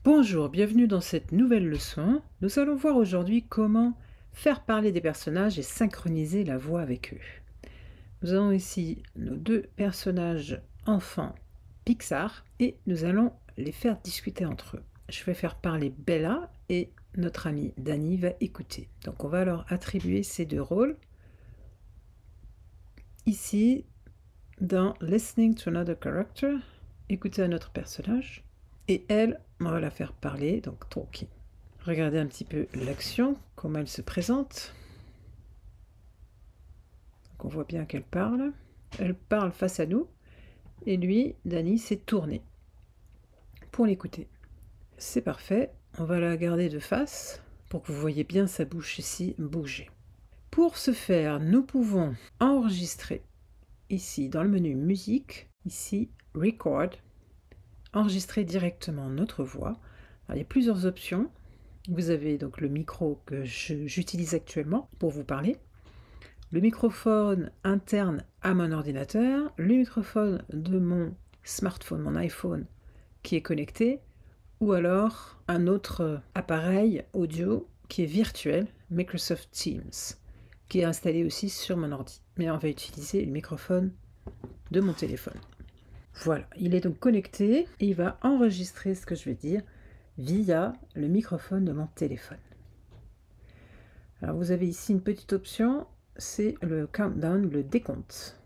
Bonjour, bienvenue dans cette nouvelle leçon. Nous allons voir aujourd'hui comment faire parler des personnages et synchroniser la voix avec eux. Nous avons ici nos deux personnages enfants Pixar et nous allons les faire discuter entre eux. Je vais faire parler Bella et notre ami Danny va écouter. Donc on va leur attribuer ces deux rôles. Ici, dans Listening to another character, écouter un autre personnage. Et elle, on va la faire parler, donc talking. Regardez un petit peu l'action, comment elle se présente. Donc on voit bien qu'elle parle. Elle parle face à nous. Et lui, Danny, s'est tourné pour l'écouter. C'est parfait. On va la garder de face pour que vous voyez bien sa bouche ici bouger. Pour ce faire, nous pouvons enregistrer ici dans le menu musique, ici record, enregistrer directement notre voix. Alors, il y a plusieurs options. Vous avez donc le micro que j'utilise actuellement pour vous parler, le microphone interne à mon ordinateur, le microphone de mon smartphone, mon iPhone qui est connecté, ou alors un autre appareil audio qui est virtuel, Microsoft Teams, qui est installé aussi sur mon ordi. Mais on va utiliser le microphone de mon téléphone. Voilà, il est donc connecté et il va enregistrer ce que je vais dire via le microphone de mon téléphone. Alors vous avez ici une petite option, c'est le countdown, le décompte.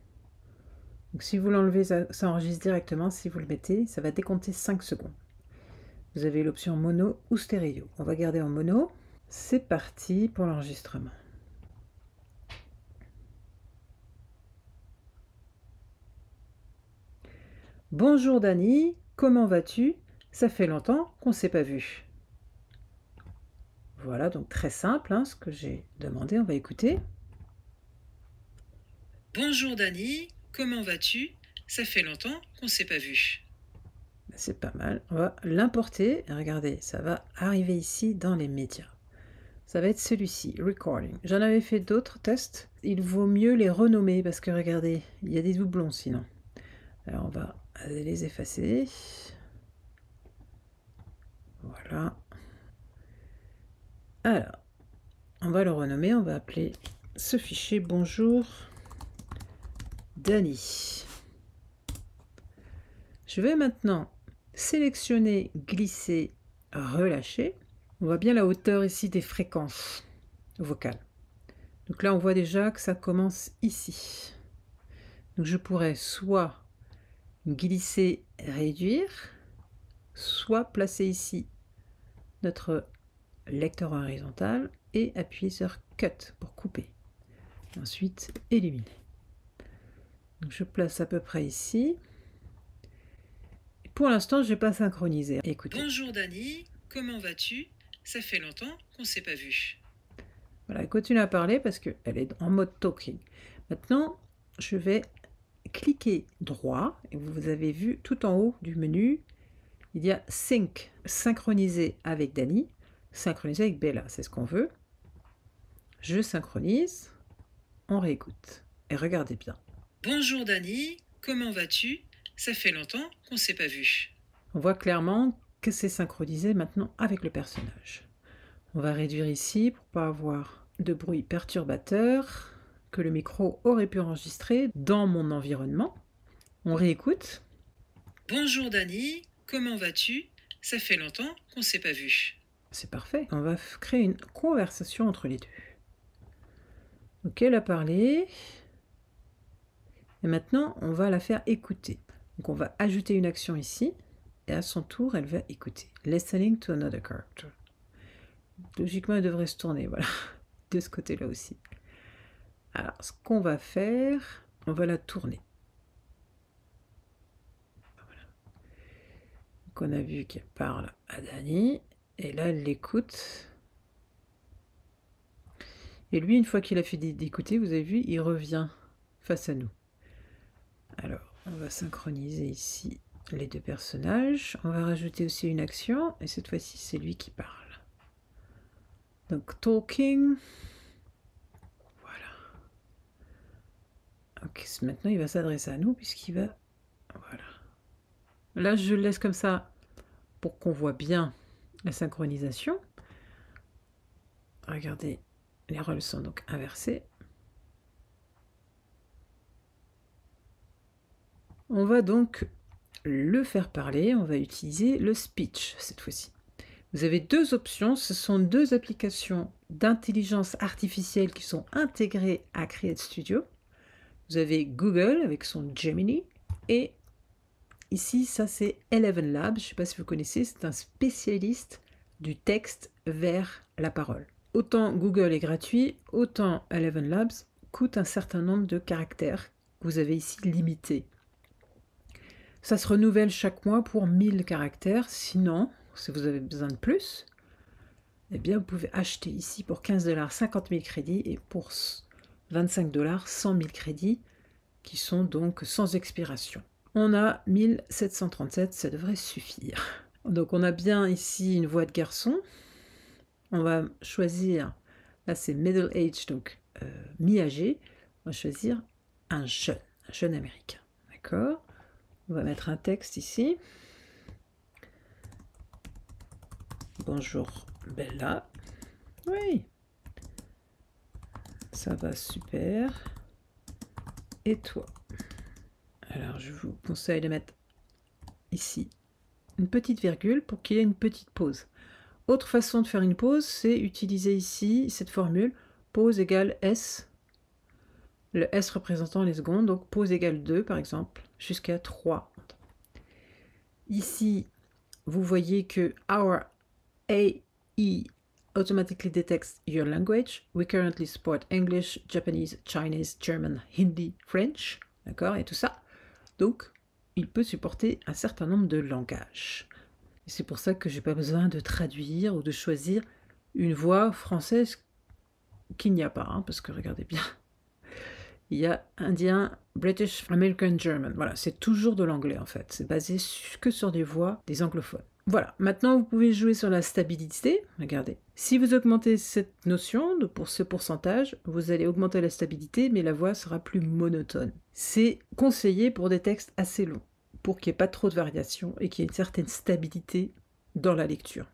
Donc si vous l'enlevez, ça enregistre directement. Si vous le mettez, ça va décompter 5 secondes. Vous avez l'option mono ou stéréo. On va garder en mono. C'est parti pour l'enregistrement. Bonjour Dani, comment vas-tu? Ça fait longtemps qu'on ne s'est pas vu. Voilà, donc très simple, hein, ce que j'ai demandé, on va écouter. Bonjour Dani, comment vas-tu? Ça fait longtemps qu'on ne s'est pas vu. C'est pas mal. On va l'importer. Regardez, ça va arriver ici dans les médias. Ça va être celui-ci, recording. J'en avais fait d'autres tests. Il vaut mieux les renommer parce que regardez, il y a des doublons sinon. Alors on va les effacer. Voilà. Alors, on va le renommer. On va appeler ce fichier bonjour Dani. Je vais maintenant sélectionner, glisser, relâcher. On voit bien la hauteur ici des fréquences vocales. Donc là, on voit déjà que ça commence ici. Donc je pourrais soit glisser, réduire, soit placer ici notre lecteur horizontal et appuyer sur Cut pour couper. Ensuite, éliminer. Donc je place à peu près ici. Pour l'instant, je n'ai pas synchronisé. Écoutez. Bonjour Dani, comment vas-tu? Ça fait longtemps qu'on ne s'est pas vu. Voilà, elle continue à parler parce qu'elle est en mode talking. Maintenant, je vais cliquer droit et vous avez vu tout en haut du menu, il y a Sync, synchroniser avec Dani, synchroniser avec Bella, c'est ce qu'on veut. Je synchronise, on réécoute et regardez bien. Bonjour Dani, comment vas-tu? Ça fait longtemps qu'on ne s'est pas vu. On voit clairement que c'est synchronisé maintenant avec le personnage. On va réduire ici pour ne pas avoir de bruit perturbateur que le micro aurait pu enregistrer dans mon environnement. On réécoute. Bonjour Dani, comment vas-tu? Ça fait longtemps qu'on ne s'est pas vu. C'est parfait. On va créer une conversation entre les deux. Ok, elle a parlé. Et maintenant, on va la faire écouter. Donc, on va ajouter une action ici. Et à son tour, elle va écouter. Listening to another character. Logiquement, elle devrait se tourner, voilà. De ce côté-là aussi. Alors, ce qu'on va faire, on va la tourner. Voilà. Donc, on a vu qu'elle parle à Dani. Et là, elle l'écoute. Et lui, une fois qu'il a fini d'écouter, vous avez vu, il revient face à nous. Alors, on va synchroniser ici les deux personnages. On va rajouter aussi une action. Et cette fois-ci, c'est lui qui parle. Donc, talking. Voilà. Ok, maintenant, il va s'adresser à nous puisqu'il va... Voilà. Là, je le laisse comme ça pour qu'on voit bien la synchronisation. Regardez, les rôles sont donc inversés. On va donc le faire parler, on va utiliser le speech cette fois-ci. Vous avez deux options, ce sont deux applications d'intelligence artificielle qui sont intégrées à Create Studio. Vous avez Google avec son Gemini et ici, ça c'est Eleven Labs, je ne sais pas si vous connaissez, c'est un spécialiste du texte vers la parole. Autant Google est gratuit, autant Eleven Labs coûte un certain nombre de caractères que vous avez ici limités. Ça se renouvelle chaque mois pour 1000 caractères, sinon, si vous avez besoin de plus, eh bien vous pouvez acheter ici pour 15 $ 50 000 crédits et pour 25 $ 100 000 crédits qui sont donc sans expiration. On a 1737, ça devrait suffire. Donc on a bien ici une voix de garçon. On va choisir, là c'est middle age, donc mi-âgé. On va choisir un jeune américain. D'accord ? On va mettre un texte ici. Bonjour Bella. Oui. Ça va super. Et toi? Alors je vous conseille de mettre ici une petite virgule pour qu'il y ait une petite pause. Autre façon de faire une pause, c'est utiliser ici cette formule pause égale S. Le S représentant les secondes, donc pause égale 2 par exemple, jusqu'à 3. Ici, vous voyez que our AI automatically detects your language. We currently support English, Japanese, Chinese, German, Hindi, French. D'accord? Et tout ça. Donc, il peut supporter un certain nombre de langages. Et c'est pour ça que je n'ai pas besoin de traduire ou de choisir une voix française qu'il n'y a pas. Hein, parce que regardez bien. Il y a indien, British, American, German. Voilà, c'est toujours de l'anglais en fait. C'est basé que sur des voix des anglophones. Voilà, maintenant vous pouvez jouer sur la stabilité. Regardez, si vous augmentez cette notion pour ce pourcentage, vous allez augmenter la stabilité, mais la voix sera plus monotone. C'est conseillé pour des textes assez longs, pour qu'il n'y ait pas trop de variations et qu'il y ait une certaine stabilité dans la lecture.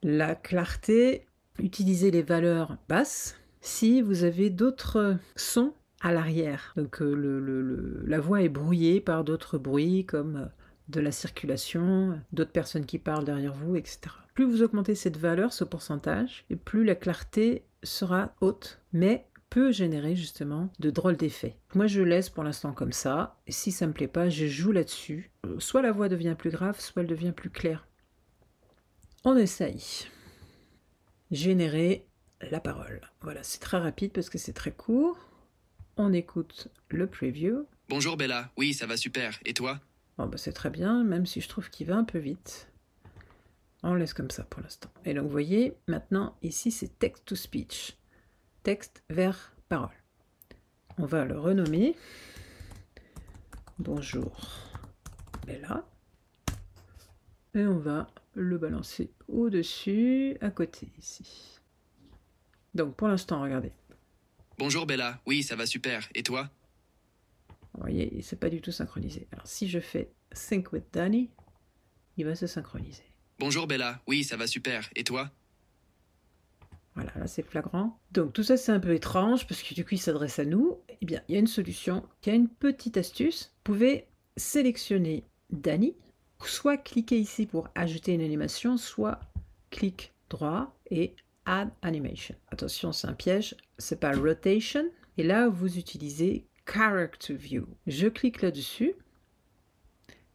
La clarté, utilisez les valeurs basses. Si vous avez d'autres sons à l'arrière, donc la voix est brouillée par d'autres bruits comme de la circulation, d'autres personnes qui parlent derrière vous, etc. Plus vous augmentez cette valeur, ce pourcentage, et plus la clarté sera haute, mais peut générer justement de drôles d'effets. Moi je laisse pour l'instant comme ça, et si ça me plaît pas, je joue là-dessus. Soit la voix devient plus grave, soit elle devient plus claire. On essaye. Générer la parole. Voilà, c'est très rapide parce que c'est très court. On écoute le preview. Bonjour Bella, oui ça va super, et toi? Bon, bah, c'est très bien, même si je trouve qu'il va un peu vite. On laisse comme ça pour l'instant. Et donc vous voyez, maintenant ici c'est text to speech. Texte vers parole. On va le renommer. Bonjour Bella. Et on va le balancer au-dessus, à côté ici. Donc pour l'instant, regardez. Bonjour Bella, oui ça va super, et toi? Vous voyez, c'est pas du tout synchronisé. Alors si je fais Sync with Danny, il va se synchroniser. Bonjour Bella, oui ça va super, et toi? Voilà, là c'est flagrant. Donc tout ça c'est un peu étrange parce que du coup il s'adresse à nous. Eh bien, il y a une solution, il y a une petite astuce. Vous pouvez sélectionner Danny, soit cliquer ici pour ajouter une animation, soit clic droit et Add Animation. Attention, c'est un piège, c'est pas Rotation. Et là, vous utilisez Character View. Je clique là-dessus.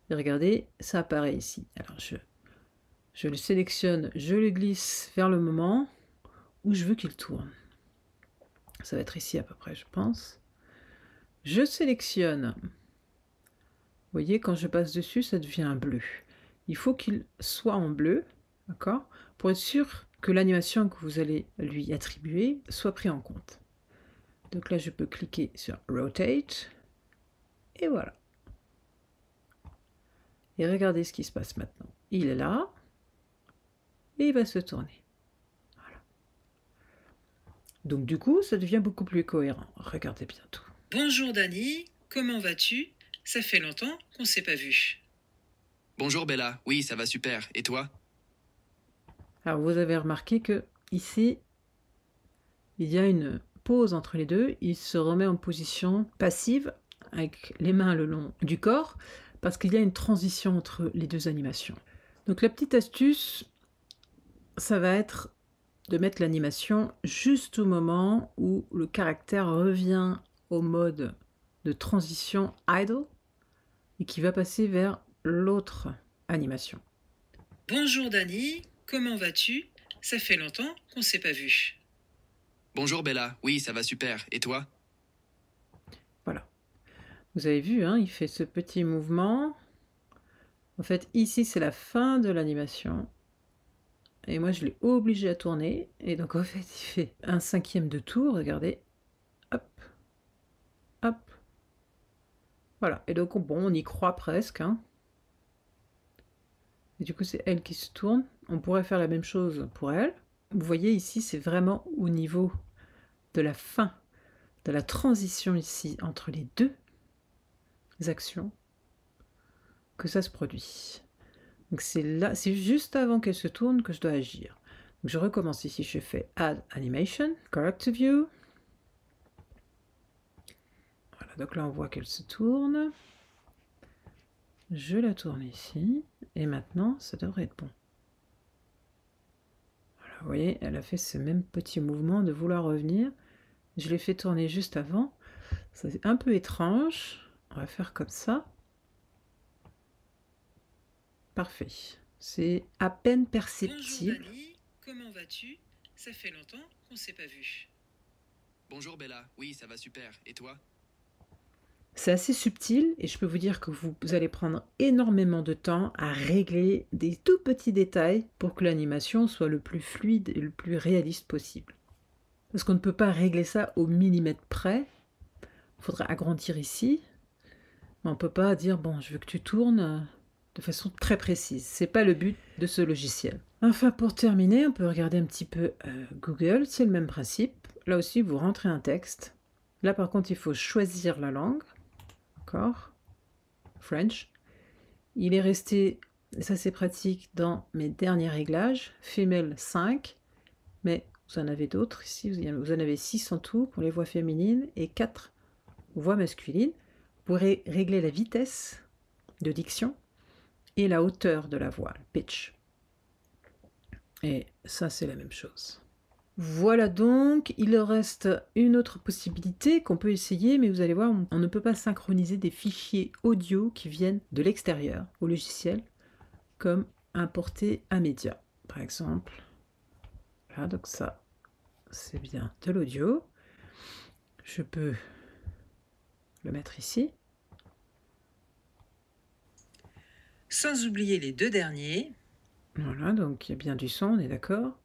Et regardez, ça apparaît ici. Alors, je le sélectionne, je le glisse vers le moment où je veux qu'il tourne. Ça va être ici à peu près, je pense. Je sélectionne. Vous voyez, quand je passe dessus, ça devient bleu. Il faut qu'il soit en bleu, d'accord, pour être sûr que l'animation que vous allez lui attribuer soit prise en compte. Donc là, je peux cliquer sur Rotate. Et voilà. Et regardez ce qui se passe maintenant. Il est là. Et il va se tourner. Voilà. Donc du coup, ça devient beaucoup plus cohérent. Regardez bien tout. Bonjour Dani, comment vas-tu? Ça fait longtemps qu'on s'est pas vu. Bonjour Bella, oui ça va super, et toi? Alors vous avez remarqué que ici, il y a une pause entre les deux. Il se remet en position passive avec les mains le long du corps parce qu'il y a une transition entre les deux animations. Donc la petite astuce, ça va être de mettre l'animation juste au moment où le caractère revient au mode de transition idle et qui va passer vers l'autre animation. Bonjour Dani, comment vas-tu? Ça fait longtemps qu'on s'est pas vu. Bonjour Bella, oui, ça va super. Et toi? Voilà. Vous avez vu, hein, il fait ce petit mouvement. En fait, ici, c'est la fin de l'animation. Et moi, je l'ai obligé à tourner. Et donc, en fait, il fait un 5e de tour. Regardez. Hop. Hop. Voilà. Et donc, bon, on y croit presque. Hein. Et du coup, c'est elle qui se tourne. On pourrait faire la même chose pour elle. Vous voyez, ici, c'est vraiment au niveau de la fin, de la transition ici, entre les deux actions, que ça se produit. Donc c'est là, c'est juste avant qu'elle se tourne que je dois agir. Donc je recommence ici, je fais Add Animation, Correct to View. Voilà, donc là on voit qu'elle se tourne. Je la tourne ici, et maintenant ça devrait être bon. Voilà, vous voyez, elle a fait ce même petit mouvement de vouloir revenir. Je l'ai fait tourner juste avant. C'est un peu étrange. On va faire comme ça. Parfait. C'est à peine perceptible. Bonjour Dani, comment vas-tu? Ça fait longtemps qu'on s'est pas vu. Bonjour Bella, oui, ça va super. Et toi? C'est assez subtil et je peux vous dire que vous allez prendre énormément de temps à régler des tout petits détails pour que l'animation soit le plus fluide et le plus réaliste possible. Parce qu'on ne peut pas régler ça au millimètre près. Il faudra agrandir ici. Mais on ne peut pas dire, bon, je veux que tu tournes de façon très précise. C'est pas le but de ce logiciel. Enfin, pour terminer, on peut regarder un petit peu Google. C'est le même principe. Là aussi, vous rentrez un texte. Là, par contre, il faut choisir la langue. D'accord? French. Il est resté, ça c'est pratique, dans mes derniers réglages. Female 5. Mais vous en avez d'autres ici. Vous en avez 6 en tout pour les voix féminines et 4 voix masculines. Vous pourrez régler la vitesse de diction et la hauteur de la voix, le pitch. Et ça, c'est la même chose. Voilà donc, il reste une autre possibilité qu'on peut essayer, mais vous allez voir, on ne peut pas synchroniser des fichiers audio qui viennent de l'extérieur au logiciel, comme importer un média, par exemple. Voilà, donc ça, c'est bien de l'audio. Je peux le mettre ici. Sans oublier les deux derniers. Voilà, donc il y a bien du son, on est d'accord.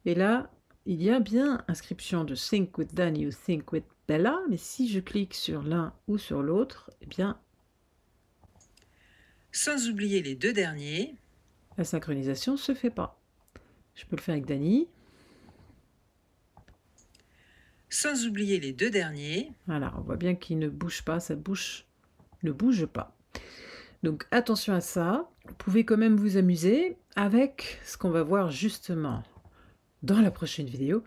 Et là, il y a bien inscription de Think with Dani ou Think with Bella, mais si je clique sur l'un ou sur l'autre, eh bien, Sans oublier les deux derniers. la synchronisation ne se fait pas. Je peux le faire avec Dani. Sans oublier les deux derniers. Voilà, on voit bien qu'il ne bouge pas, sa bouche ne bouge pas. Donc attention à ça. Vous pouvez quand même vous amuser avec ce qu'on va voir justement dans la prochaine vidéo,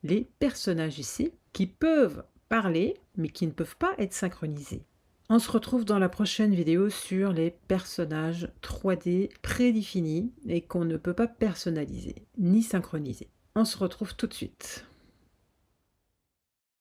les personnages ici qui peuvent parler mais qui ne peuvent pas être synchronisés. On se retrouve dans la prochaine vidéo sur les personnages 3D prédéfinis et qu'on ne peut pas personnaliser ni synchroniser. On se retrouve tout de suite.